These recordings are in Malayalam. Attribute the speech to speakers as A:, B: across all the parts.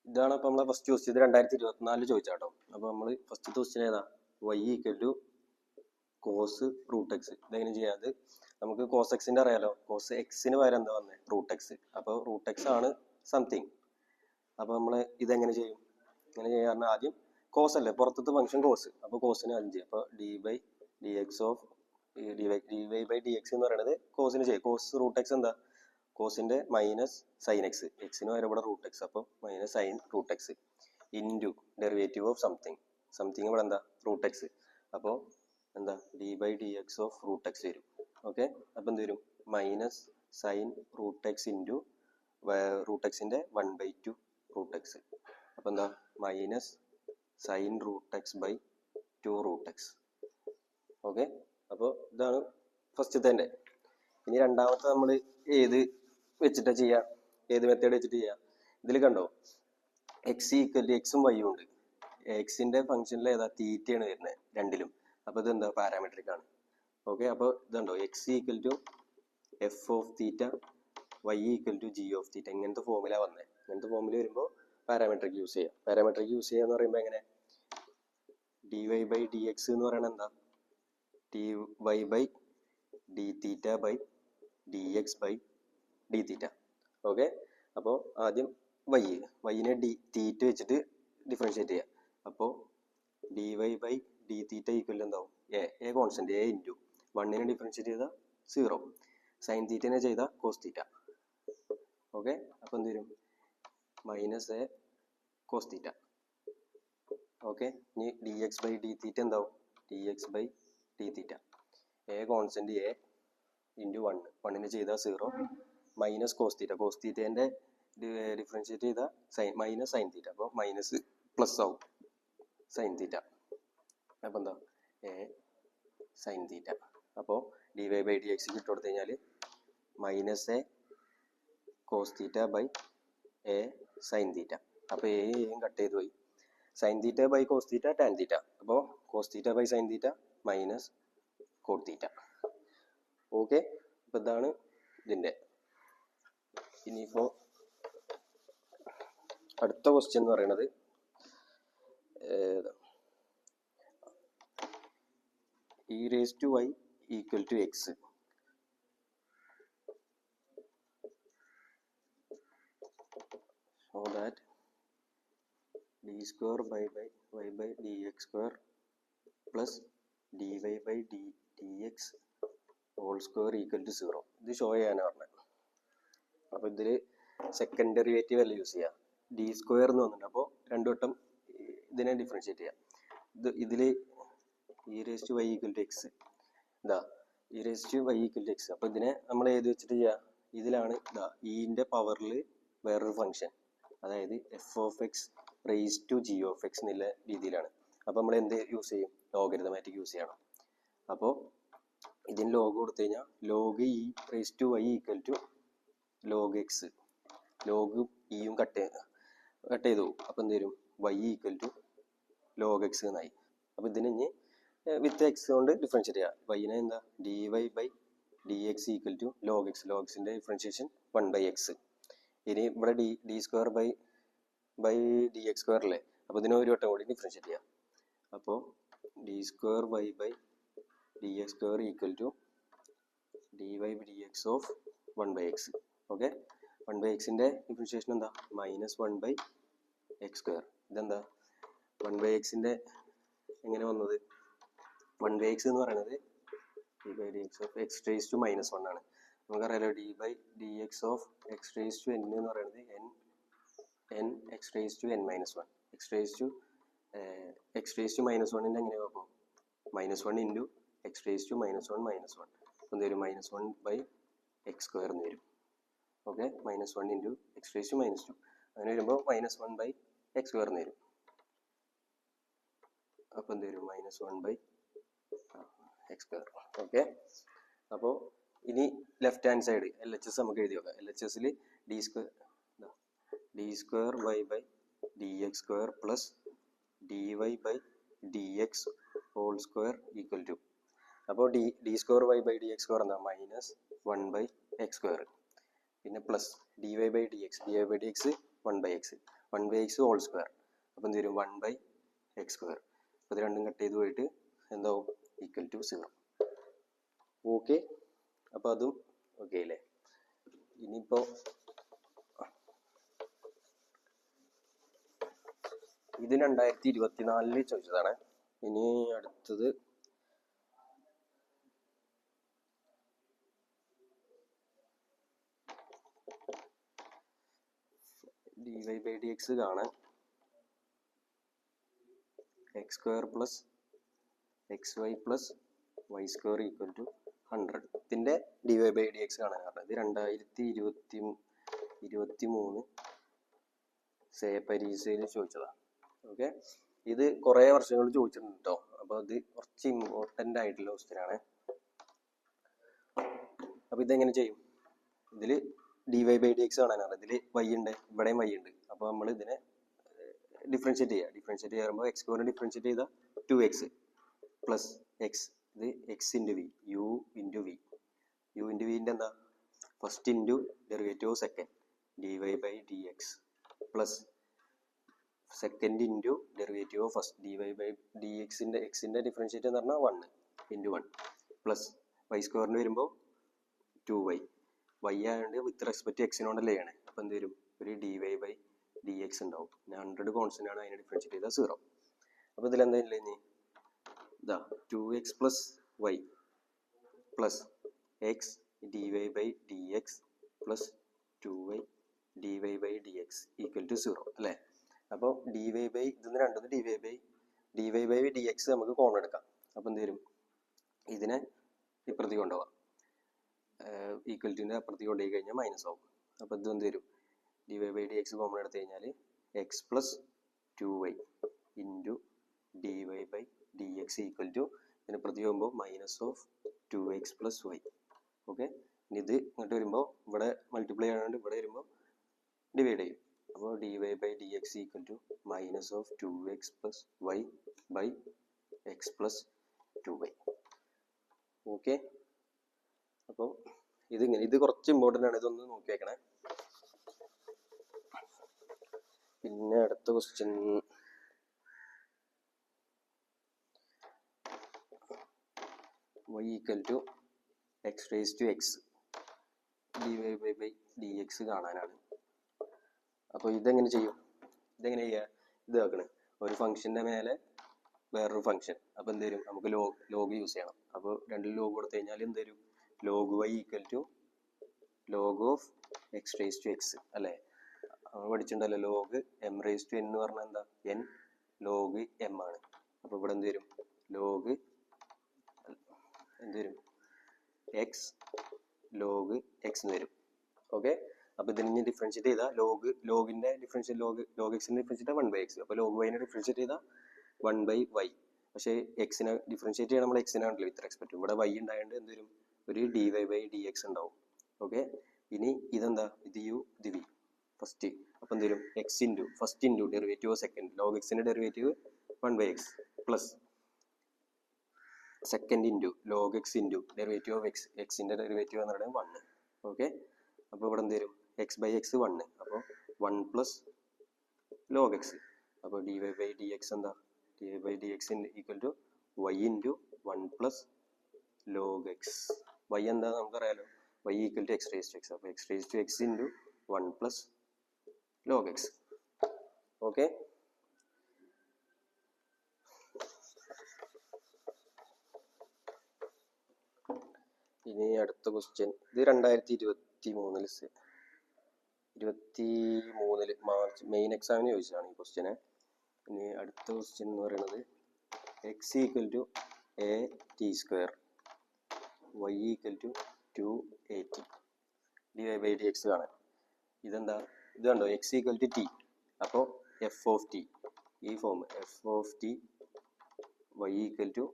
A: ഇതാണ് അപ്പോൾ നമ്മളെ ഫസ്റ്റ് ക്വസ്റ്റ്യൻ. ഇത് 2024 ചോദിച്ചാട്ടോ. അപ്പോൾ നമ്മൾ ഫസ്റ്റ് ക്വസ്റ്റ്യൻ ഏതാ? y = cos root x. ഇതെങ്ങനെ ചെയ്യാത്? നമുക്ക് കോസ് എക്സിന്റെ അറിയാലോ. കോസ് എക്സിന് പകരം എന്താ വന്നത്? Root x. അപ്പോൾ റൂട്ട് എക്സ് ആണ് സംതിങ്. അപ്പോൾ നമ്മൾ ഇതെങ്ങനെ ചെയ്യും? ഇങ്ങനെ ചെയ്യാൻ ആദ്യം കോസ് അല്ലേ, പുറത്തത്തെ ഫംഗ്ഷൻ കോസ്. അപ്പോൾ കോസിന് 5. അപ്പോൾ d/dx എന്ന് പറയുന്നത് കോസിന് ചെയ്യും. കോസ് റൂട്ട് എക്സ് എന്താ? കോസിന്റെ മൈനസ് സൈൻ എക്സ്. എക്സിന് വരെ ഇവിടെ റൂട്ട് എക്സ്. അപ്പോൾ minus sine root x into derivative of something. Something ഇവിടെ എന്താ? Root x. അപ്പോൾ എന്താ? d/dx ഓഫ് റൂട്ട് എക്സ് വരും. ഓക്കെ. അപ്പോൾ എന്ത് വരും? Minus sine root x into root എക്സിന്റെ 1/2 റൂട്ട് എക്സ്. അപ്പോൾ എന്താ? Minus sine root x by 2 root x. Okay. അപ്പോൾ ഇതാണ് ഫസ്റ്റത്തെ. ഇനി രണ്ടാമത്തെ നമ്മൾ ഏത് വെച്ചിട്ടാ ചെയ്യാം? ഏത് മെത്തേഡ് വെച്ചിട്ട് ചെയ്യാം? ഇതിൽ കണ്ടോ, എക്സ് ഈക്വൽ എക്സും വൈയും ഉണ്ട്. എക്സിന്റെ ഫംഗ്ഷനിൽ ഏതാ? തീറ്റയാണ് വരുന്നത് രണ്ടിലും. അപ്പോൾ ഇത് എന്താ? പാരാമെട്രിക് ആണ്. ഓക്കെ. അപ്പോൾ ഇതുണ്ടോ, x equal to f of theta, y equal to g of theta. ഇങ്ങനത്തെ ഫോമില വന്നത്. ഇങ്ങനത്തെ ഫോമിൽ വരുമ്പോൾ പാരാമെട്രിക് യൂസ് ചെയ്യാം. പാരാമെട്രിക് യൂസ് ചെയ്യാന്ന് പറയുമ്പോൾ എങ്ങനെ? dy/dx എന്ന് പറയുന്നത് എന്താ? dy/d(θ)/dx/d(θ). ഓക്കെ. അപ്പോൾ ആദ്യം വൈനെ തീറ്റ വെച്ചിട്ട് ഡിഫറൻഷിയേറ്റ് ചെയ്യാം. അപ്പോൾ dy/dθ ഈക്വൽ എന്താവും? എ കോൺസ്റ്റന്റ്, എ ഇൻറ്റു 1നെ ഡിഫറൻഷിയേറ്റ് ചെയ്താൽ 0, സൈൻ തീറ്റനെ ചെയ്താൽ കോസ് തീറ്റ. ഓക്കെ. അപ്പോൾ എന്ത് വരും? Minus A cos theta. Okay. ഇനി dx/dθ എന്താവും? dx/dθ. A constant, A into 1നെ ചെയ്താൽ 0, മൈനസ് കോസ് തീറ്റ. കോസ് തീറ്റേൻ്റെ ഡിഫറൻഷിയേറ്റ് ചെയ്താൽ മൈനസ് സൈൻ തീറ്റ. അപ്പോൾ മൈനസ് പ്ലസ് ആവും സൈൻ തീറ്റ. അപ്പോൾ എന്താ? A sine theta. അപ്പോൾ dy/dx ഇട്ട് കൊടുത്തു കഴിഞ്ഞാൽ minus A cos theta by A sine theta. അപ്പോൾ എയും കട്ട് ചെയ്ത് പോയി. Sine theta by cos theta tan theta. അപ്പോൾ cos theta by sine theta minus coat theta. Okay. അപ്പോൾ ഇതാണ് ഇതിൻ്റെ. ഇനിയിപ്പോൾ അടുത്ത ക്വസ്റ്റ്യൻ എന്ന് പറയുന്നത് e⁻y = x. So that d²y/dx² plus dy/dx whole square equal to 0. ഇത് ഷോ ചെയ്യാനാണ് പറഞ്ഞത്. അപ്പോൾ ഇതിൽ സെക്കൻഡ് ഡെറിവേറ്റീവ് അല്ല യൂസ് ചെയ്യുക. d² എന്ന് വന്നിട്ടുണ്ട്. അപ്പോൾ രണ്ടു വട്ടം ഇതിനെ ഡിഫറൻഷിയേറ്റ് ചെയ്യാം. ഇതിൽ e⁻y = x. ഇതാ e⁻y = x. അപ്പോൾ ഇതിനെ നമ്മൾ ഏത് വെച്ചിട്ട് ചെയ്യാം? ഇതിലാണ് ഇതാ ഇന്റെ പവറിൽ വേറൊരു ഫംഗ്ഷൻ, അതായത് f(x) raised to g of x എന്നുള്ള രീതിയിലാണ്. അപ്പോൾ നമ്മൾ എന്ത് യൂസ് ചെയ്യും? ലോഗരിതമാറ്റിക് യൂസ് ചെയ്യണം. അപ്പോൾ ഇതിന് ലോഗ് കൊടുത്തു കഴിഞ്ഞാൽ log e raised to y = log x. ലോഗും ഇയും cut ചെയ്തു. അപ്പോൾ എന്ത് വരും? y = log x എന്നായി. അപ്പോൾ ഇതിന് ഇനി വിത്ത് എക്സ് കൊണ്ട് ഡിഫറൻഷിയേറ്റ് ചെയ്യാം. വൈനെ എന്താ? dy/dx = log x. log xന്റെ ഡിഫറൻഷിയേഷൻ 1/x. ഇനി ഇവിടെ d²/dx² അല്ലേ? അപ്പോൾ ഇതിനെ ഒരു വട്ടം കൂടി ഡിഫറൻഷിയേറ്റ് ചെയ്യാം. അപ്പോൾ d²y/dx² = dy/dx of 1/x. Okay. 1/xന്റെ differentiation എന്താ? -1/x². ഇതെന്താ? 1/xന്റെ എങ്ങനെ വന്നത്? 1/x എന്ന് പറയുന്നത് d/dx of x⁻⁻1 ആണ്. നമുക്കറിയാലോ d/dx of x⁻n എന്ന് പറയുന്നത് n x⁻n−1. x⁻⁻1ന്റെ എങ്ങനെ നോക്കും? -1 ഇൻറ്റു x⁻⁻1−1. എന്ത് വരും? -1/x² എന്ന് വരും. ഓക്കെ. -1 into x⁻⁻2. അങ്ങനെ വരുമ്പോൾ -1/x² എന്ന് വരും. അപ്പോൾ എന്ത് വരും? -1/x². ഓക്കെ. അപ്പോൾ ഇനി ലെഫ്റ്റ് ഹാൻഡ് സൈഡ് LHS നമുക്ക് എഴുതി നോക്കാം. LHSൽ d²y/dx² plus dy/dx whole square equal to. അപ്പോൾ d²y/dx² എന്താ? -1/x². പിന്നെ plus dy/dx 1/x. 1/x whole square. അപ്പോൾ എന്ത് വരും 1/x സ്ക്വയർ. അപ്പോൾ ഇത് രണ്ടും കട്ട് ചെയ്ത് പോയിട്ട് എന്താവും ഈക്വൽ ടു 0. ഓക്കെ, അപ്പോൾ അതും ഓക്കെ അല്ലേ. ഇനിയിപ്പോൾ ഇത് 2024 ചോദിച്ചതാണ്. ഇനി അടുത്തത് dy/dx കാണാൻ x square plus xy plus y square equal to 100. ഇതിൻ്റെ dy/dx കാണാൻ കാരണം ഇത് 2023 പരീക്ഷയിൽ ചോദിച്ചതാണ്. ഓക്കെ, ഇത് കുറേ വർഷങ്ങൾ ചോദിച്ചിട്ടുണ്ട് കേട്ടോ. അപ്പോൾ ഇത് കുറച്ച് ഇമ്പോർട്ടൻ്റ് ആയിട്ടുള്ള ക്വസ്റ്റ്യനാണ്. അപ്പോൾ ഇതെങ്ങനെ ചെയ്യും? ഇതിൽ dy/dx കാണാനാണ്. ഇതിൽ y ഉണ്ട്, ഇവിടെയും y ഉണ്ട്. അപ്പോൾ നമ്മൾ ഇതിനെ ഡിഫറൻഷിയേറ്റ് ചെയ്യുക. ഡിഫറൻഷിയേറ്റ് ചെയ്യുമ്പോൾ x സ്ക്വയറിനെ ഡിഫറൻഷിയേറ്റ് ചെയ്താൽ 2x പ്ലസ് എക്സ്, ഇത് X into V, U into V. U into വിൻ്റെ എന്താ first into derivative of second dy/dx plus second into derivative of first dy/dxൻ്റെ എക്സിൻ്റെ ഡിഫറൻഷിയേറ്റ് എന്ന് പറഞ്ഞാൽ 1 ഇൻറ്റു 1 പ്ലസ് y സ്ക്വയറിന് വരുമ്പോൾ 2y. y ആയതുകൊണ്ട് വിത്ത് റെസ്പെക്ട് എക്സിനോടല്ലേ ആണ്. അപ്പോൾ എന്ത് വരും? ഒരു dy/dx ഉണ്ടാവും. 100 കോൺസ്റ്റൻ്റ് ആണ്, അതിനെ ഡിഫറൻഷിയേറ്റ് ചെയ്താൽ 0. അപ്പോൾ ഇതിലെന്താ ഇല്ല ഇനി ഇതാ 2x plus y plus x dy/dx plus 2y dy/dx equal to 0 അല്ലേ. അപ്പോൾ ഇതിന് രണ്ടത് dy/dx നമുക്ക് കോമൺ എടുക്കാം. അപ്പോൾ എന്ത് വരും? ഇതിനെ ഇപ്പുറത്ത് കൊണ്ടുപോകാം. ഈക്വൽ ടുവിൻ്റെ അപ്പുറത്ത് കൊണ്ടുപോയി കഴിഞ്ഞാൽ മൈനസ് ആവും. അപ്പോൾ ഇത് എന്ത് വരും? dy/dx കോമൺ എടുത്തു കഴിഞ്ഞാൽ x plus 2y into dy/dx equal to ഇതിന് പ്രതി പോകുമ്പോൾ minus of 2x plus y. Okay, ഇനി ഇത് ഇങ്ങോട്ട് വരുമ്പോൾ ഇവിടെ മൾട്ടിപ്ലൈ ആയതുകൊണ്ട് ഇവിടെ വരുമ്പോൾ ഡിവൈഡ് ചെയ്യും. അപ്പോൾ dy/dx equal to minus of 2x plus y by x plus 2y. Okay, അപ്പോൾ ഇതിങ്ങനെ ഇത് കുറച്ച് ഇമ്പോർട്ടൻ്റ് ആണ്. ഇതൊന്ന് നോക്കി വെക്കണേ. പിന്നെ അടുത്ത question y equal to x raise to x dy/dx കാണാനാണ്. അപ്പോൾ ഇതെങ്ങനെ ചെയ്യും? ഇതെങ്ങനെ ചെയ്യുക? ഇത് വെക്കണേ ഒരു ഫംഗ്ഷൻ്റെ മേലെ വേറൊരു ഫംഗ്ഷൻ. അപ്പോൾ എന്ത് വരും? നമുക്ക് ലോഗ് യൂസ് ചെയ്യണം. അപ്പോൾ രണ്ടിൽ ലോഗ് കൊടുത്തു കഴിഞ്ഞാൽ എന്ത് വരും? log y equal to log of x raise to x അല്ലേ. നമ്മൾ പഠിച്ചിട്ടുണ്ടല്ലോ log m raise to n എന്ന് പറഞ്ഞാൽ എന്താ? n ലോഗ് m ആണ്. അപ്പോൾ ഇവിടെ എന്ത് വരും? ലോഗ് എന്ത് വരും? x ലോഗ് x എന്ന് വരും. ഓക്കെ, അപ്പോൾ ഇതിനെ ഡിഫറൻഷിയേറ്റ് ചെയ്താൽ ലോഗിൻ്റെ ഡിഫറൻഷിയേറ്റ് ലോഗ് എക്സിൻ്റെ ഡിഫറൻഷിയേറ്റ് 1/x. അപ്പോൾ ലോഗ് വൈനെ ഡിഫറൻഷിയേറ്റ് ചെയ്താൽ 1/y. പക്ഷേ എക്സിനെ ഡിഫറൻഷിയേറ്റ് ചെയ്യാൻ നമ്മൾ എക്സിനാണല്ലോ വിത്ത് റെസ്പെക്ട്. ഇവിടെ y ഉണ്ടായതുകൊണ്ട് എന്ത് വരും? ഒരു dy/dx ഉണ്ടാവും. ഓക്കെ, ഇനി ഇതെന്താ? ഇത് u ഇത് v ഫസ്റ്റ്. അപ്പോൾ എന്ത് വരും? X into first into derivative of second log എക്സിൻ്റെ derivative 1/x plus second into log x into derivative of എക്സിൻ്റെ ഡെറിവേറ്റീവ് എന്ന് പറയുന്നത് 1. ഓക്കെ, അപ്പോൾ ഇവിടെ എന്ത് വരും? x/x 1. അപ്പോൾ 1 പ്ലസ് ലോഗ് എക്സ്. അപ്പോൾ dy/dx എന്താ? dy/dx equal to y into 1 plus log x. y എന്താ നമുക്കറിയാലോ? y equal to x raise to x. അപ്പോൾ x raise to x into 1 plus log x. Okay, ഇനി അടുത്ത ക്വസ്റ്റ്യൻ ഇത് 2023 മാർച്ച് മെയിൻ എക്സാമിന് ചോദിച്ചതാണ് ഈ ക്വസ്റ്റ്യന്. ഇനി അടുത്ത ക്വസ്റ്റ്യൻ എന്ന് പറയുന്നത് x equal to at square y equal to 2at dy/dx കാണാൻ. ഇതെന്താ? ഇത് കണ്ടോ? x equal to t. അപ്പോൾ f ഓഫ് t ഈ form f of t y equal to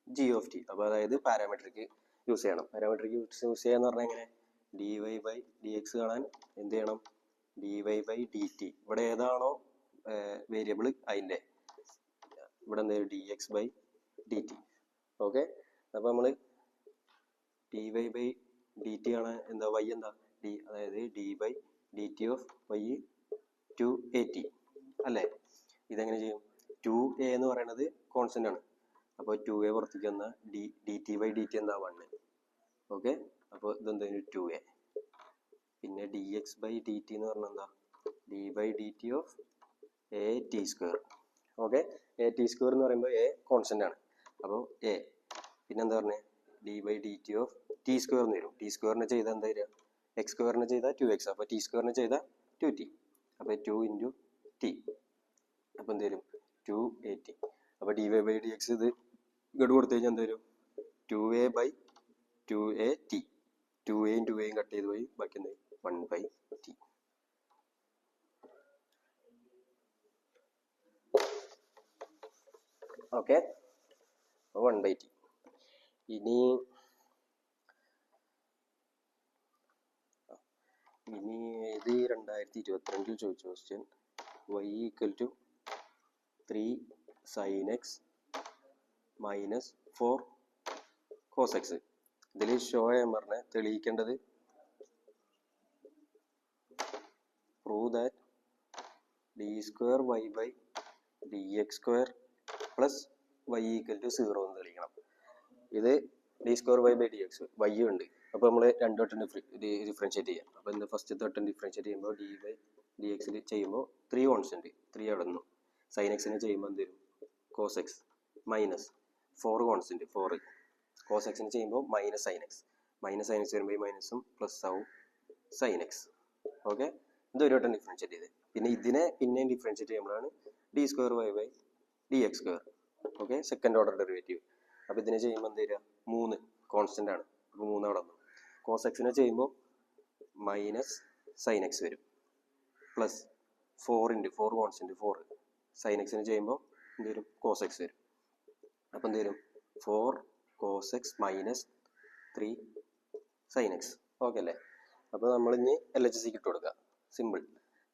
A: g of t. അപ്പോൾ അതായത് പാരാമെട്രിക് യൂസ് ചെയ്യണം. പാരാമെട്രിക് യൂസ് ചെയ്യാന്ന് പറഞ്ഞാൽ എങ്ങനെ? dy/dx കാണാൻ എന്ത് ചെയ്യണം? dy/dt ഇവിടെ ഏതാണോ വേരിയബിൾ അതിൻ്റെ ഇവിടെ എന്ത് dx/dt. ഓക്കെ, അപ്പോൾ നമ്മൾ dy/dt കാണാൻ എന്താ? y എന്താ? d, അതായത് d/dt ഓഫ് y 2at അല്ലേ? ഇതെങ്ങനെ ചെയ്യും? 2a എന്ന് പറയുന്നത് കോൺസ്റ്റന്റ് ആണ്. അപ്പോൾ 2a പുറത്തേക്ക് വന്നാൽ dt/dt എന്താ 1. ഓക്കെ, അപ്പോൾ ഇതെന്തായാലും 2a. പിന്നെ dx/dt എന്ന് പറഞ്ഞാൽ എന്താ? d/dt of a t square. Okay, a t square എന്ന് പറയുമ്പോൾ a കോൺസ്റ്റന്റ് ആണ്. അപ്പോൾ a പിന്നെ എന്താ പറഞ്ഞത്? d/dt ഓഫ് t സ്ക്വയർ എന്ന് വരും. t സ്ക്വയറിനെ ചെയ്താൽ എന്താ വരിക? x സ്ക്വയറിനെ ചെയ്താൽ 2x. അപ്പോൾ t സ്ക്വയറിനെ ചെയ്താൽ 2t. അപ്പോൾ 2 ഇൻറ്റു t. അപ്പോൾ എന്ത് വരും? 2at. അപ്പോൾ dy/dx ഇത് ഇങ്ങോട്ട് കൊടുത്തു കഴിഞ്ഞാൽ എന്ത് വരും? 2a/2at. 2aയും 2aയും കട്ട് ചെയ്ത് പോയി, ബാക്കി എന്ത്? 1/t. Okay, 1/t. ഇനി ഇത് 2022 ചോദിച്ച question. y = 3 sin x minus 4 cos x. ഇതിൽ ഷോ ചെയ്യാൻ പറഞ്ഞ തെളിയിക്കേണ്ടത് prove that d²y/dx² plus y = 0 എന്ന് തെളിയിക്കണം. ഇത് d²y/dx y ഉണ്ട്. അപ്പോൾ നമ്മൾ രണ്ടു വട്ടം ഡിഫറൻഷിയേറ്റ് ചെയ്യാം. അപ്പോൾ എന്താ? ഫസ്റ്റ് വട്ടം ഡിഫറൻഷിയേറ്റ് ചെയ്യുമ്പോൾ dy/dx ചെയ്യുമ്പോൾ 3 കോൺസ്റ്റന്റ്, 3 അവിടെ നിന്നു. sin x ചെയ്യുമ്പോൾ എന്ത് വരും? cos x minus 4 constant 4. cos x ചെയ്യുമ്പോൾ minus sin x. Minus sin x വരുമ്പോൾ ഈ മൈനസും പ്ലസ് ആവും sin x. ഓക്കെ, ഇത് ഒരു വട്ടം ഡിഫറൻഷിയേറ്റ് ചെയ്ത്. പിന്നെ ഇതിനെ പിന്നെയും ഡിഫറൻഷിയേറ്റ് ചെയ്യുമ്പോഴാണ് d²y/dx². Okay, second order derivative. അപ്പോൾ ഇതിനെ ചെയ്യുമ്പോൾ എന്ത് വരിക? 3 കോൺസ്റ്റന്റ് ആണ്. അപ്പോൾ 3 അവിടെ വന്നു. cos x ചെയ്യുമ്പോൾ മൈനസ് sin x വരും, plus 4 into 4 constant 4. sin x ചെയ്യുമ്പോൾ എന്ത് വരും? cos x വരും. അപ്പോൾ എന്ത് വരും? 4 cos x minus 3 sin x. Okay അല്ലേ? അപ്പോൾ നമ്മൾ ഇനി LHS ഇട്ട് കൊടുക്കുക. സിമ്പിൾ.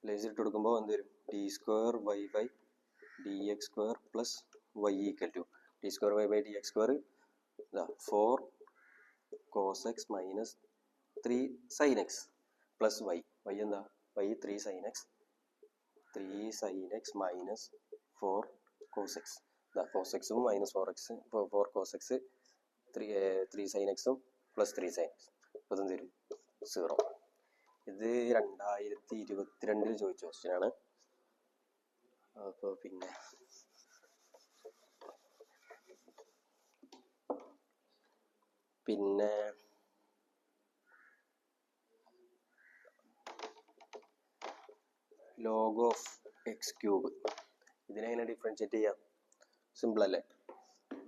A: LHS ഇട്ട് കൊടുക്കുമ്പോൾ എന്ത് വരും? d²y/dx² plus y = d²y/dx² 4 cos x minus 3 sin x plus y. y എന്താ? y 3 sin x minus 4 cos x. cos x ഉം minus 4 cos x 3 sin x ഉം പ്ലസ് 3 sin x. അപ്പോൾ എന്ത് വരും? 0. ഇത് 2022 ചോദിച്ച ക്വസ്റ്റ്യൻ ആണ്. അപ്പോൾ പിന്നെ log of x³ ഇതിനെങ്ങനെ ഡിഫറൻഷിയേറ്റ് ചെയ്യാം? സിമ്പിൾ അല്ലേ?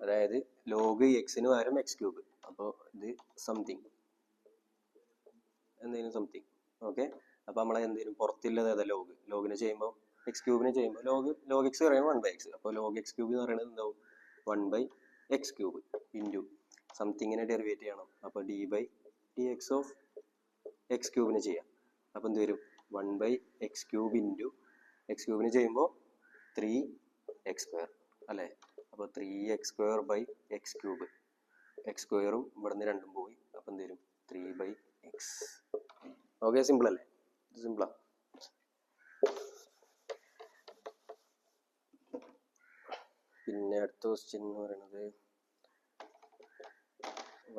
A: അതായത് log x-ന് പകരം x³. അപ്പോൾ ഇത് സംതിങ്, എന്തെങ്കിലും സംതിങ്. ഓക്കെ, അപ്പോൾ നമ്മളെ എന്തെങ്കിലും പുറത്തുള്ളത് ഏതാ? ലോഗിനെ ചെയ്യുമ്പോൾ x³ ചെയ്യുമ്പോൾ log x പറയുമ്പോൾ 1/x. അപ്പോൾ log x³ എന്ന് പറയുന്നത് എന്താവും? 1/x³ ഇൻറ്റു സംതിങ്ങിനെ ഡെറിവേറ്റ് ചെയ്യണം. അപ്പോൾ d/dx ഓഫ് x³ ചെയ്യാം. അപ്പോൾ എന്ത് വരും? 1/x³ ഇൻറ്റു x³ ചെയ്യുമ്പോൾ 3x² അല്ലേ? അപ്പോൾ 3x²/x³. x²ഉം ഇവിടെ നിന്ന് 2ഉം പോയി. അപ്പോൾ എന്ത് വരും? 3/x. ഓക്കെ, സിമ്പിൾ അല്ലേ? ഇത് സിമ്പിളാ. പിന്നെ അടുത്ത ക്വസ്റ്റ്യൻ എന്ന് പറയുന്നത്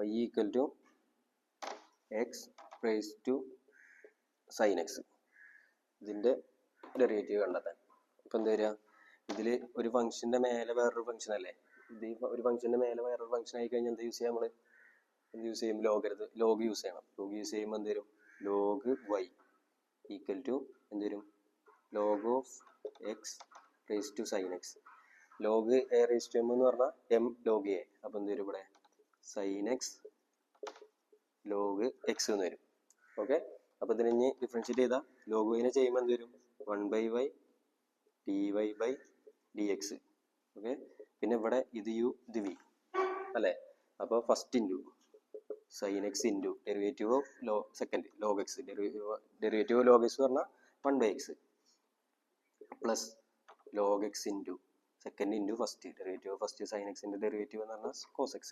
A: y = x raised to sin x. ഇതിൻ്റെ ഡെറിവേറ്റീവ് കണ്ടെത്താൻ. ഇപ്പം എന്താ വരിക? ഇതിൽ ഒരു ഫംഗ്ഷൻ്റെ മേലെ വേറൊരു ഫംഗ്ഷൻ അല്ലേ? ഇത് ഒരു ഫംഗ്ഷൻ്റെ മേലെ വേറൊരു ഫംഗ്ഷൻ ആയി കഴിഞ്ഞാൽ എന്ത് യൂസ് ചെയ്യാം? നമ്മൾ എന്ത് യൂസ് ചെയ്യും? ലോഗ് യൂസ് ചെയ്യണം. ലോഗ് യൂസ് ചെയ്യുമ്പോൾ എന്ത് വരും? log y = എന്ത് വരും? log of x raised to sin x. log a raised to m എന്ന് പറഞ്ഞാൽ m log a. അപ്പോൾ എന്ത് വരും? ഇവിടെ sin x log x എന്ന് വരും. ഓക്കെ, അപ്പോൾ ഇതിനെ ഇനി ഡിഫറൻഷിയേറ്റ് ചെയ്താൽ log y-നെ ചെയ്യുമ്പോൾ എന്ത് വരും? 1/y dy/dx. ഓക്കെ, പിന്നെ ഇവിടെ ഇത് u ഇത് v അല്ലേ? അപ്പോൾ first into sin x into derivative of second log x. Derivative of log x പറഞ്ഞാൽ 1/x plus log x into second into first derivative of first sin x ൻ്റെ ഡെറിവേറ്റീവ് എന്ന് പറഞ്ഞാൽ cos x.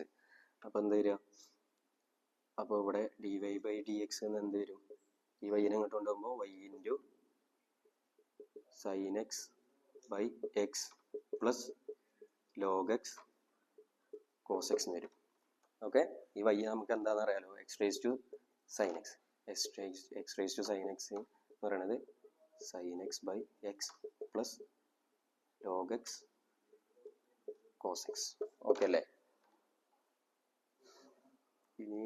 A: അപ്പോൾ എന്താ വരിക? അപ്പോൾ ഇവിടെ dy/dx എന്ന് എന്ത് വരും? ഈ y-നെ ഇങ്ങോട്ട് കൊണ്ടുപോകുമ്പോൾ y into sin x by x plus log x cos x എന്ന് വരും. ഓക്കെ, ഈ വൈ നമുക്ക് എന്താണെന്ന് അറിയാലോ, x raise to sine x. X raise to sine x എന്ന് പറയുന്നത് sine x by x plus log x cos x. Okay അല്ലേ? ഇനി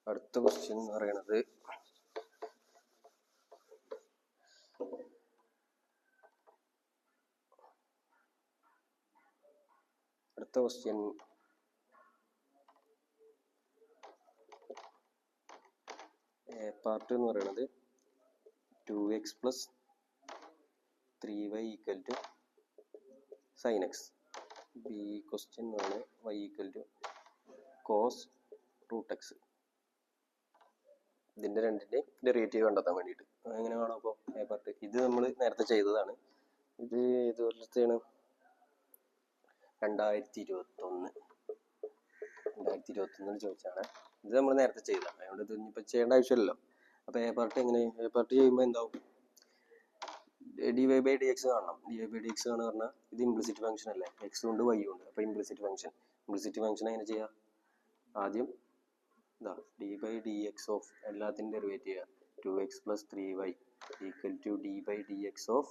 A: അടുത്ത ക്വസ്റ്റ്യൻ എന്ന് പറയുന്നത് പാർട്ട് എന്ന് പറയുന്നത് 2x plus 3y equal to sine x. B question ആണ് y equal to cos root x. ഇതിൻ്റെ രണ്ടിൻ്റെ ഡെറിവേറ്റീവ് കണ്ടെത്താൻ വേണ്ടിയിട്ട് എങ്ങനെ കാണാം? അപ്പോൾ എ പാർട്ട് ഇത് നമ്മൾ നേരത്തെ ചെയ്തതാണ്. ഇത് ഏത് കൊല്ലത്തെയാണ്? 2021 ചോദിച്ചാണ്. ഇത് നമ്മൾ നേരത്തെ ചെയ്തതാണ്, അതുകൊണ്ട് ഇത് ഇനിയിപ്പോൾ ചെയ്യേണ്ട ആവശ്യമില്ലല്ലോ. അപ്പോൾ എ പാർട്ട് എങ്ങനെ? എ പാർട്ട് ചെയ്യുമ്പോൾ എന്താവും? dy ബൈ ഡി എക്സ് കാണണം. dy ബൈ ഡി എക്സ് കാണുക പറഞ്ഞാൽ ഇത് ഇംപ്ലിസിറ്റ് ഫംഗ്ഷൻ അല്ലേ, എക്സ് ഉണ്ട് വൈ ഉണ്ട്. അപ്പോൾ ഇംപ്ലിസിറ്റ് ഫംഗ്ഷൻ എങ്ങനെ ചെയ്യുക? ആദ്യം ഇതാ d by d x of എല്ലാത്തിൻ്റെ derivative 2x plus 3y equal to d by d x of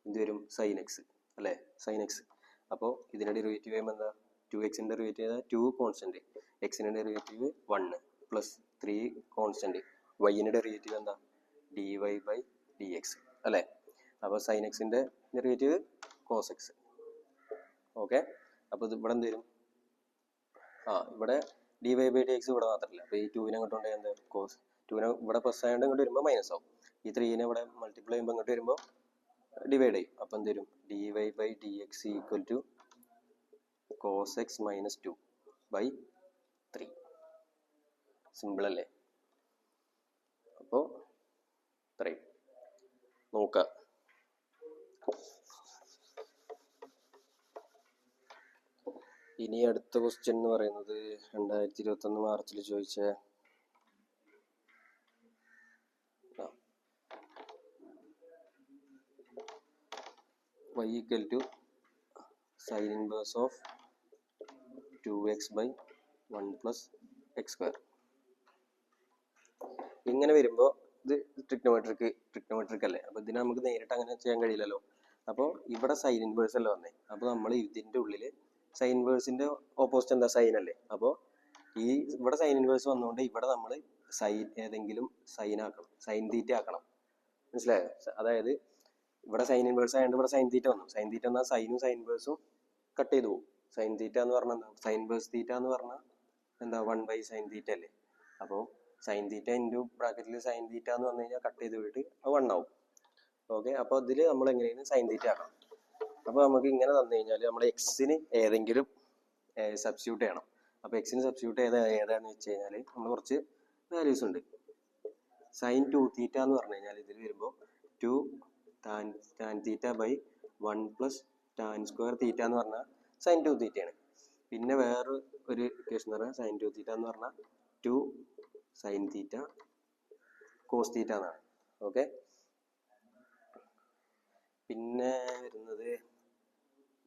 A: എന്ത് വരും? സൈൻ എക്സ് അല്ലേ, സൈൻ എക്സ്. അപ്പോൾ ഇതിൻ്റെ ഡെറിവേറ്റീവ് ചെയ്യുമ്പോൾ എന്താ? 2xൻ്റെ ഡെറിവേറ്റീവ് 2 കോൺസ്റ്റൻറ്റ്, എക്സിൻ്റെ ഡെറിവേറ്റീവ് 1 പ്ലസ് 3 കോൺസ്റ്റൻറ്റ്, വൈൻ്റെ ഡെറിവേറ്റീവ് എന്താ? dy ബൈ ഡി എക്സ് അല്ലേ. അപ്പോൾ സൈൻ എക്സിൻ്റെ ഡെറിവേറ്റീവ് കോസ് എക്സ്. ഓക്കെ, അപ്പോൾ ഇത് ഇവിടെ എന്ത് വരും? ഇവിടെ dy ബൈ ഡി എക്സ് ഇവിടെ മാത്രമല്ല. അപ്പോൾ ഈ 2നെ അങ്ങോട്ട് കൊണ്ടുപോയി എന്താ? കോസ് 2നെ ഇവിടെ പ്ലസ് ആയതുകൊണ്ട് ഇങ്ങോട്ട് വരുമ്പോൾ മൈനസ് ആവും. ഈ 3നെ ഇവിടെ മൾട്ടിപ്ലൈ ചെയ്യുമ്പോൾ ഇങ്ങോട്ട് വരുമ്പോൾ ഡിവൈഡ് ചെയ്യും. അപ്പോൾ എന്ത് വരും? dy by d x equal to cos x minus 2 by 3. Simple അല്ലേ? അപ്പോൾ ഇത്രയും നോക്കുക. ഇനി അടുത്ത ക്വസ്റ്റ്യൻ എന്ന് പറയുന്നത് 2021 മാർച്ചിൽ ചോദിച്ച y equal to sine inverse of 2x by 1 plus x square. ഇങ്ങനെ വരുമ്പോൾ ഇത് ട്രിഗ്നോമെട്രിക് അല്ലേ, അപ്പോൾ ഇതിനെ നമുക്ക് നേരിട്ട് അങ്ങനെ ചെയ്യാൻ കഴിയില്ലല്ലോ. അപ്പോൾ ഇവിടെ സൈൻ ഇൻവേഴ്സ് അല്ലേ വന്നേ, അപ്പോൾ നമ്മൾ ഇതിൻ്റെ ഉള്ളിൽ സൈൻ ഇൻവേഴ്സിൻ്റെ ഓപ്പോസിറ്റ് എന്താ? സൈൻ അല്ലേ. അപ്പോൾ ഈ ഇവിടെ സൈൻ ഇൻവേഴ്സ് വന്നുകൊണ്ട് ഇവിടെ നമ്മൾ സൈൻ ഏതെങ്കിലും സൈൻ ആക്കണം, സൈൻ തീറ്റ ആക്കണം. മനസ്സിലായോ? അതായത് ഇവിടെ സൈൻ ഇൻവേഴ്സ് ആയതുകൊണ്ട് ഇവിടെ സൈൻ തീറ്റ വന്നു. സൈൻ തീറ്റ എന്നാൽ സൈനും സൈൻ ഇൻവേഴ്സും കട്ട് ചെയ്തു പോകും. സൈൻ തീറ്റ എന്ന് പറഞ്ഞാൽ എന്താ? സൈൻ ഇൻവേഴ്സ് തീറ്റ എന്ന് പറഞ്ഞാൽ എന്താ? 1 ബൈ സൈൻ തീറ്റ അല്ലേ. അപ്പോൾ സൈൻ തീറ്റ ഇൻറ്റു ബ്രാക്കറ്റിൽ സൈൻ തീറ്റ എന്ന് പറഞ്ഞു കഴിഞ്ഞാൽ കട്ട് ചെയ്ത് പോയിട്ട് അത് 1 ആവും. ഓക്കെ, അപ്പോൾ ഇതിൽ നമ്മൾ എങ്ങനെയാണ് സൈൻ തീറ്റ ആക്കണം? അപ്പോൾ നമുക്ക് ഇങ്ങനെ തന്നു കഴിഞ്ഞാൽ നമ്മൾ എക്സിന് ഏതെങ്കിലും സബ്സ്റ്റിറ്റ്യൂട്ട് ചെയ്യണം. അപ്പോൾ എക്സിന് സബ്സ്റ്റിറ്റ്യൂട്ട് ഏതാണെന്ന് വെച്ച് കഴിഞ്ഞാൽ നമ്മൾ കുറച്ച് വാല്യൂസ് ഉണ്ട്. സൈൻ 2 തീറ്റ എന്ന് പറഞ്ഞു കഴിഞ്ഞാൽ ഇതിൽ വരുമ്പോൾ 2 tan theta by 1 plus tan square theta എന്ന് പറഞ്ഞാൽ സൈൻ 2 തീറ്റയാണ്. പിന്നെ വേറെ ഒരു ഇക്വേഷൻ എന്ന് പറഞ്ഞാൽ സൈൻ 2 തീറ്റ എന്ന് പറഞ്ഞാൽ 2 സൈൻ തീറ്റ കോസ് തീറ്റ എന്നാണ്. ഓക്കെ, പിന്നെ വരുന്നത്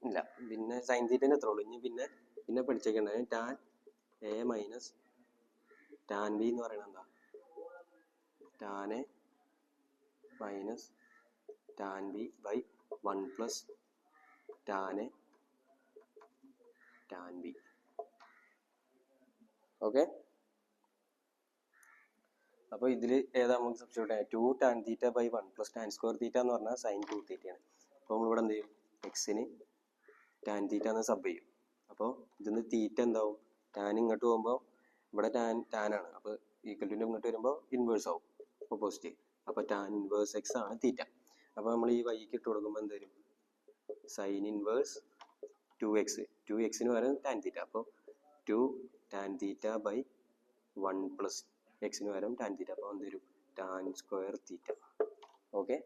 A: ഇല്ല, പിന്നെ സൈൻ തീറ്റേൻ്റെ എത്ര ഉള്ളൂ. ഇനി പിന്നെ പഠിച്ചേക്കേണ്ടത് tan A minus tan B എന്ന് പറയുന്നത് എന്താ? Tan A minus tan B by 1 plus tan A tan B. Okay, അപ്പോൾ ഇതിൽ ഏതാ നമുക്ക് സബ്സ്റ്റിറ്റ്യൂട്ട് ചെയ്യാം? 2 tan theta by 1 plus tan square theta എന്ന് പറഞ്ഞാൽ സൈൻ 2 തീറ്റയാണ്. അപ്പോൾ നമ്മളിവിടെ എന്ത് ചെയ്യും? എക്സിന് ടാൻ തീറ്റ എന്ന് സബ് ചെയ്യും. അപ്പോൾ ഇതിന്ന് തീറ്റ എന്താവും? ടാൻ ഇങ്ങോട്ട് പോകുമ്പോൾ ഇവിടെ ടാൻ ആണ്, അപ്പോൾ ഈക്വൽ ടു ഇങ്ങോട്ട് വരുമ്പോൾ ഇൻവേഴ്സ് ആവും, ഓപ്പോസിറ്റ്. അപ്പോൾ ടാൻ ഇൻവേഴ്സ് എക്സ് ആണ് തീറ്റ. അപ്പോൾ നമ്മൾ ഈ വൈക്ക് ഇട്ട് കൊടുക്കുമ്പോൾ എന്ത് വരും? സൈൻ ഇൻവേഴ്സ് 2xന് പകരം ടാൻ തീറ്റ. അപ്പോൾ 2 ടാൻ തീറ്റ ബൈ 1 പ്ലസ് എക്സിന് പകരം ടാൻ തീറ്റ. അപ്പോൾ എന്ത് വരും? ടാൻ സ്ക്വയർ തീറ്റ. ഓക്കെ,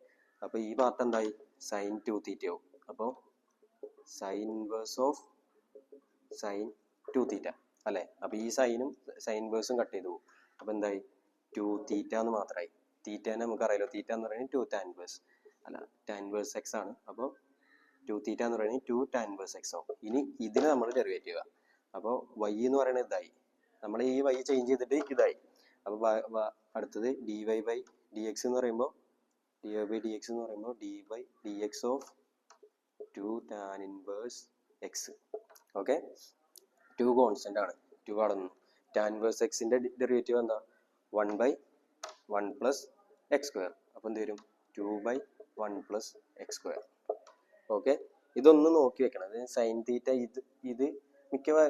A: അപ്പോൾ ഈ പാർട്ട് എന്തായി? സൈൻ 2 തീറ്റ ആവും. അപ്പോൾ സൈൻ ഇൻവേഴ്സ് ഓഫ് സൈൻ 2 തീറ്റ അല്ലേ. അപ്പോൾ ഈ സൈനും സൈൻ ഇൻവേഴ്സും കട്ട് ചെയ്തു പോകും. അപ്പോൾ എന്തായി? 2 തീറ്റ എന്ന് മാത്രമായി. തീറ്റേനെ നമുക്കറിയാലോ, തീറ്റ എന്ന് പറയുന്നത് 2 ടാൻ ഇൻവേഴ്സ്. അല്ല ടാൻ ഇൻവേഴ്സ് എക്സ് ആണ്. അപ്പോൾ 2 തീറ്റ എന്ന് പറയുന്നത് 2 ടാൻ ഇൻവേഴ്സ് എക്സ് ആവും. ഇനി ഇതിന് നമ്മൾ ഡെറിവേറ്റീവ് ചെയ്യുക. അപ്പോൾ വൈ എന്ന് പറയുന്നത് ഇതായി, നമ്മൾ ഈ വൈ ചേഞ്ച് ചെയ്തിട്ട് ഇതായി. അപ്പോൾ അടുത്തത് d y by d x എന്ന് പറയുമ്പോൾ d y d x of 2 tan inverse x. Okay, 2 constant ആണ്, 2 അടന്നു. ടാൻ ഇൻവേഴ്സ് എക്സിന്റെ ഡെറിവേറ്റീവ് എന്താ? 1/1 പ്ലസ് എക്സ് സ്ക്വയർ. അപ്പോൾ എന്ത് വരും? 2/1 പ്ലസ് എക്സ് സ്ക്വയർ. ഓക്കെ, ഇതൊന്ന് നോക്കി വെക്കണം. അത് സൈൻ തീറ്റ ഇത്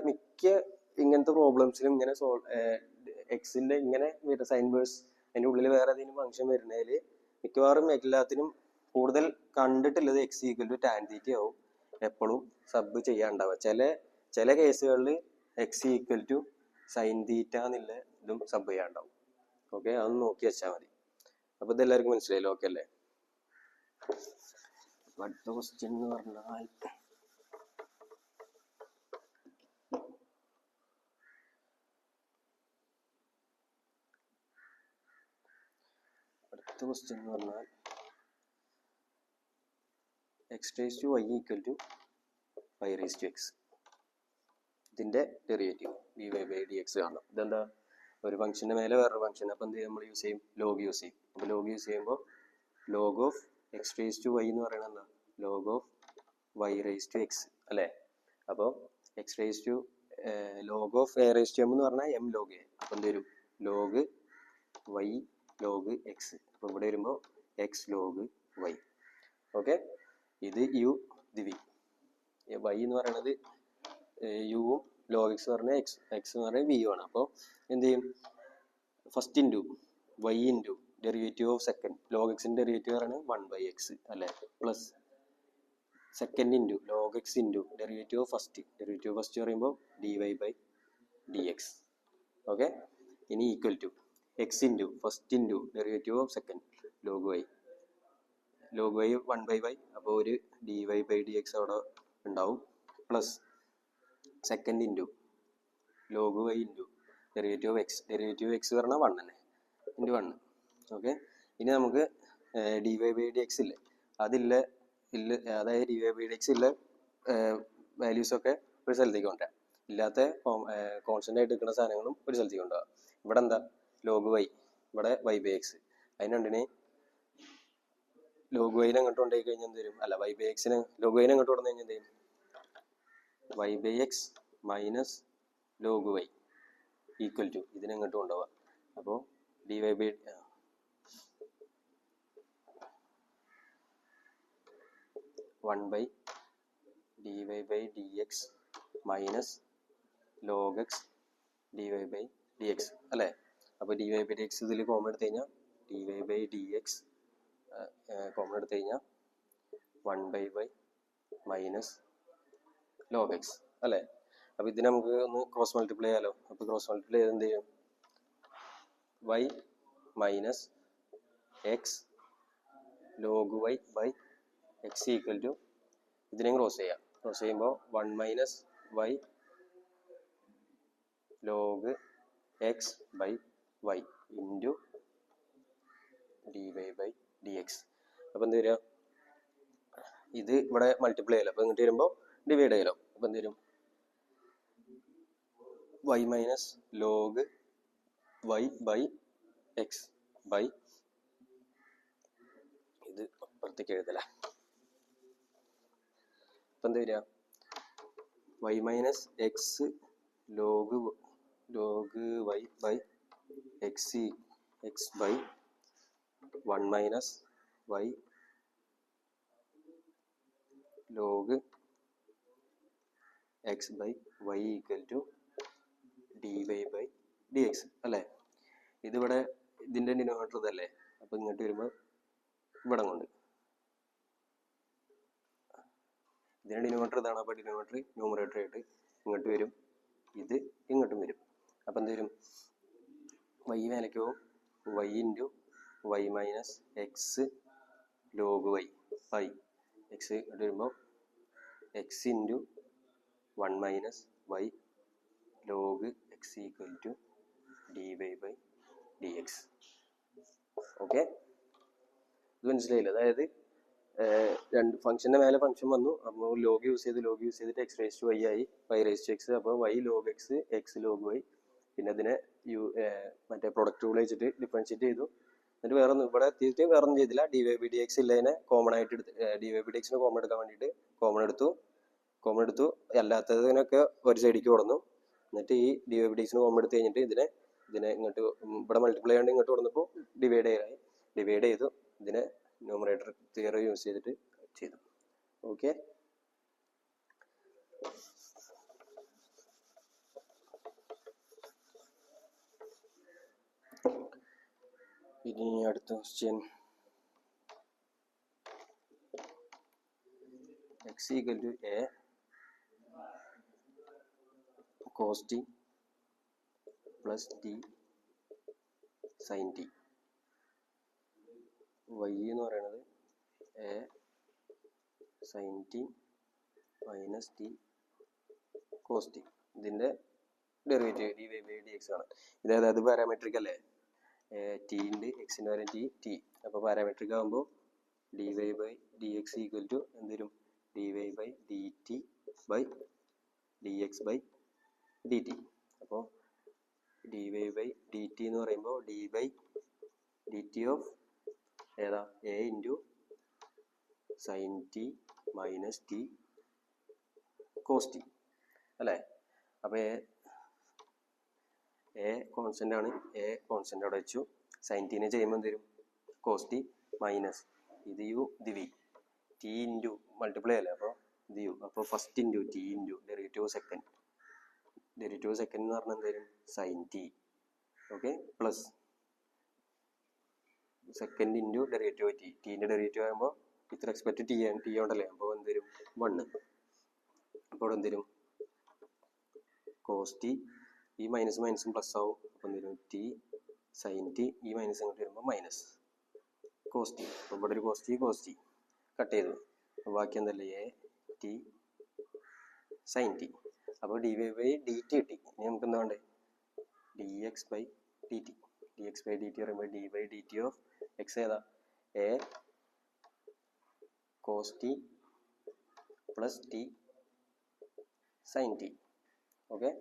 A: മിക്ക ഇങ്ങനത്തെ പ്രോബ്ലംസിലും ഇങ്ങനെ എക്സിന്റെ ഇങ്ങനെ സൈൻ വേഴ്സ് അതിൻ്റെ ഉള്ളിൽ വേറെ ഏതെങ്കിലും ഫംഗ്ഷൻ വരുന്നതിൽ മിക്കവാറും എല്ലാത്തിനും കൂടുതൽ കണ്ടിട്ടുള്ളത് x equal to tan theta ആവും എപ്പോഴും സബ് ചെയ്യാണ്ടാവുക. ചില കേസുകളിൽ x equal to sine theta എന്നുള്ള ഇതും സബ് ചെയ്യാണ്ടാവും. ഓക്കെ, അതൊന്ന് നോക്കി വെച്ചാൽ മതി. അപ്പോൾ ഇതെല്ലാവർക്കും മനസ്സിലായല്ലോ? ഓക്കെ അല്ലേ? അടുത്ത ക്വസ്റ്റ്യൻ എന്ന് പറഞ്ഞാൽ x raise to y equal to y raise to x. ഇതിന്റെ derivative d y by d x കാണണം. ഇതെന്താ? ഒരു ഫംഗ്ഷന്റെ മേലെ വേറൊരു ഫംഗ്ഷൻ. അപ്പം എന്ത് ചെയ്യും? നമ്മൾ യൂസ് ചെയ്യും ലോഗ് യൂസ് ചെയ്യും. അപ്പോൾ ലോഗ് യൂസ് ചെയ്യുമ്പോൾ log of x raise to y എന്ന് പറയുന്നത് എന്താ? Log of y raise to x അല്ലേ? അപ്പോൾ x raise to log of a raise to m എന്ന് പറഞ്ഞാൽ എം ലോഗ് എ. അപ്പോൾ എന്ത് വരും? Log y log x. അപ്പോൾ ഇവിടെ വരുമ്പോൾ എക്സ് ലോഗ് വൈ. ഓക്കെ, ഇത് യു ഇത് വി. വൈ എന്ന് പറയുന്നത് യുവും ലോഗ് എക്സ് എന്ന് പറഞ്ഞാൽ എക്സ് എന്ന് പറഞ്ഞാൽ വി ആണ്. അപ്പോൾ എന്ത് ചെയ്യും? First into y into derivative of second log എക്സിൻ്റെ ഡെറിവേറ്റീവ് പറയുന്നത് 1/x അല്ലേ, plus second into log x into derivative of first പറയുമ്പോൾ d y by d x. Okay, ഇനി equal to x into first into derivative of second log y 1/y. അപ്പോൾ ഒരു d y by d x അവിടെ ഉണ്ടാവും, plus second into log y into derivative x പറഞ്ഞാൽ 1 തന്നെ ഇൻറ്റു 1. ഓക്കെ, ഇനി നമുക്ക് d y by d x ഇല്ലേ, അതായത് d y by d x ഇല്ല വാല്യൂസൊക്കെ ഒരു സ്ഥലത്തേക്ക് കൊണ്ടുവരാം. ഇല്ലാത്ത കോൺസ്റ്റന്റ് ആയിട്ട് നിൽക്കുന്ന സാധനങ്ങളും ഒരു സ്ഥലത്തേക്ക് കൊണ്ടുപോകാം. ഇവിടെ എന്താ? ലോഗ് വൈ, ഇവിടെ വൈ ബൈ എക്സ്. അതിന് രണ്ടിനെ ലോഗ് വൈനെ അങ്ങോട്ട് കൊണ്ടുപോയി കഴിഞ്ഞാൽ എന്ത് വരും? അല്ല, വൈ ബൈ എക്സിന് ലോഗ് വൈനെ അങ്ങോട്ട് കൊണ്ടു കഴിഞ്ഞാൽ എന്ത് ചെയ്യും? Y by x minus log y equal to ഇതിനെ അങ്ങോട്ട് കൊണ്ടുപോവാം. അപ്പോൾ d y by one by d y by d x minus log x d y by d x അല്ലേ? അപ്പോൾ d y by d x ഇതിൽ കോമൺ എടുത്തു കഴിഞ്ഞാൽ d y by d x common എടുത്തു കഴിഞ്ഞാൽ 1/y മൈനസ് ലോഗ് എക്സ് അല്ലേ? അപ്പോൾ ഇതിനെ നമുക്ക് ഒന്ന് ക്രോസ് മൾട്ടിപ്ലൈ ചെയ്യാലോ. അപ്പോൾ ക്രോസ് മൾട്ടിപ്ലൈ ചെയ്ത് എന്ത് ചെയ്യും? y minus x log y by x equal to ഇതിനെ ക്രോസ് ചെയ്യാം. ക്രോസ് ചെയ്യുമ്പോൾ 1 minus y log x by y into d y by d x. അപ്പോൾ എന്ത് വരിക? ഇത് ഇവിടെ മൾട്ടിപ്ലൈ ചെയ്യാലോ. അപ്പോൾ ഇങ്ങോട്ട് വരുമ്പോൾ ഡിവൈഡ് ചെയ്യാലോ. അപ്പോൾ എന്ത് വരും? Y minus log y by x by ഇത് അപ്പുറത്തേക്ക് എഴുതല. അപ്പം എന്ത് വരിക? Y minus x log y by x by 1 minus y log x by y equal to d y by d x അല്ലേ? ഇതിവിടെ ഇതിൻ്റെ ഡിനോമിനേറ്റർ ഇതല്ലേ? അപ്പോൾ ഇങ്ങോട്ട് വരുമ്പോൾ ഇവിടെ കൊണ്ട് ഇതിൻ്റെ ഡിനോമിനേറ്റർ ഇതാണ്. അപ്പോൾ ഡിനോമിനേറ്റർ ന്യൂമറേറ്റർ ആയിട്ട് ഇങ്ങോട്ട് വരും, ഇത് ഇങ്ങോട്ടും വരും. അപ്പോൾ എന്ത് വരും? വൈ മേലേക്ക് പോകും, y into y minus x log y by x ഇങ്ങോട്ട് വരുമ്പോൾ x into 1 minus y log x equal to d y by d x. Okay, ഇത് മനസ്സിലായില്ല? അതായത് രണ്ട് ഫംഗ്ഷൻ്റെ മേലെ ഫംഗ്ഷൻ വന്നു. അപ്പോൾ ലോഗ് യൂസ് ചെയ്തിട്ട് എക്സ് റേസ് ടു വൈ ആയി, വൈ റേസ് ടു എക്സ്. അപ്പോൾ y log x, x log y. പിന്നെ അതിനെ മറ്റേ പ്രൊഡക്റ്റ് റൂൾ വെച്ചിട്ട് ഡിഫറൻഷിയേറ്റ് ചെയ്തു. എന്നിട്ട് വേറെ ഒന്നും ഇവിടെ എത്തിയിട്ട് വേറെ ഒന്നും ചെയ്തില്ല. D y by d x ഇല്ലതിനെ കോമൺ ആയിട്ട് എടുത്ത് ഡി വൈ ബി ഡി എക്സിന് കോമൺ എടുക്കാൻ വേണ്ടിയിട്ട് കോമൺ എടുത്തു. അല്ലാത്തതിനൊക്കെ ഒരു സൈഡിലേക്ക് കൊടുന്നു. എന്നിട്ട് ഈ ഡി വൈ ബി ഡി എക്സിന് കോമൺ എടുത്ത് കഴിഞ്ഞിട്ട് ഇതിനെ ഇങ്ങോട്ട് ഇവിടെ മൾട്ടിപ്ലൈ ചെയ്യാണ്ട് ഇങ്ങോട്ട് കൊടുന്നപ്പോൾ ഡിവൈഡ് ചെയ്തു. ഇതിനെ ന്യൂമറേറ്റർ തിയറി യൂസ് ചെയ്തിട്ട് ചെയ്തു. ഓക്കെ, ഇനി അടുത്ത question. x equal to a cos t plus t sin t. y എന്ന് പറയുന്നത് a sin t minus t cos t. ഇതിൻ്റെ derivative d y by d x ആണ്. ഇത് പാരാമെട്രിക് അല്ലേ? ടി ഉണ്ട്, എക്സിന് വരെ ടി. അപ്പോൾ പാരാമെട്രിക് ആകുമ്പോൾ d y by d x equal to എന്തുവരും? D y by d t by d x by d t. അപ്പോൾ d y by d t എന്ന് പറയുമ്പോൾ d by d t of ഏതാ? A into sine t minus t cos t അല്ലേ? അപ്പോൾ എ കോൺസ്റ്റൻ്റ് ആണ്, എ കോൺസ്റ്റൻ്റ് അവിടെ വെച്ചു. സൈൻ ടീനെ ചെയ്യുമ്പോൾ എന്ത് വരും? കോസ് ടി മൈനസ് ഇത് യു ഇത് വി, ടി ഇൻറ്റു മൾട്ടിപ്ലൈ അല്ലേ, അപ്പോൾ ഇത് യു. അപ്പോൾ first into t into derivative second എന്ന് പറഞ്ഞാൽ എന്ത് വരും? Sine t. Okay, plus second into derivative t. ടീൻ്റെ ഡെറിവേറ്റീവ് ആകുമ്പോൾ ഇത്ര എക്സ്പെക്ട് ടി ഉണ്ടല്ലേ, അപ്പോൾ എന്ത് വരും? 1. അപ്പോൾ എന്ത് വരും? Cos t. ഈ മൈനസ് മൈനസും പ്ലസ് ആവും. അപ്പോൾ എന്ത് വരും? T sine t. ഈ മൈനസ് അങ്ങോട്ട് വരുമ്പോൾ മൈനസ് കോസ് ടി. അപ്പോൾ ഇവിടെ ഒരു കോസ് ടി കട്ട് ചെയ്തു. ബാക്കി എന്തല്ലേ? A t sine t. അപ്പോൾ d y by d t കിട്ടി. ഇനി നമുക്ക് എന്താ വേണ്ടത്? D x by d t. പറയുമ്പോൾ d by d t of x ഏതാ? A cos t plus t sine t. Okay,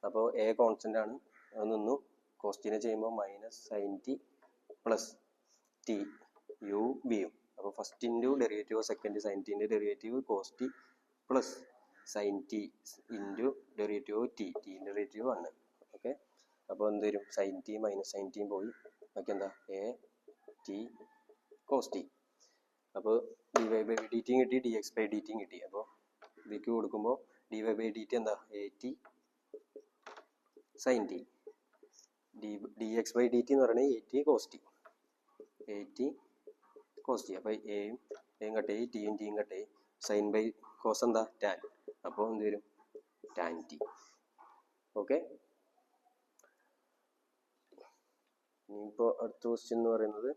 A: അപ്പോൾ എ കോൺസ്റ്റൻ്റ് ആണ്, അത് നിന്നു. കോസ്റ്റിനെ ചെയ്യുമ്പോൾ minus sine t plus t u വിയും. അപ്പോൾ first into derivative second sine ടീൻ്റെ derivative cos t plus sine t into derivative ടീൻ്റെ derivative 1. Okay, അപ്പോൾ എന്ത് വരും? സൈൻ ടി മൈനസ് സൈൻ ടിയും പോയി. ബാക്കി എന്താ? A t cos t. അപ്പോൾ ഡി വൈ ബൈ ഡി ടിയും കിട്ടി, ഡി എക്സ് ബൈ ഡി ടിയും കിട്ടി. അപ്പോൾ ഇതിലേക്ക് കൊടുക്കുമ്പോൾ d y by d t എന്താ? A t sine t. D x by d t എന്ന് പറയുന്നത് എ ടി കോസ് ടി. അപ്പോൾ എയും കട്ടായി, ടിയും കട്ടായി. സൈൻ ബൈ കോസ് എന്താ? ടാൻ. അപ്പോൾ എന്ത് വരും? Tan T. ഓക്കെ, ഇനിയിപ്പോൾ അടുത്ത ക്വസ്റ്റ്യൻ എന്ന് പറയുന്നത്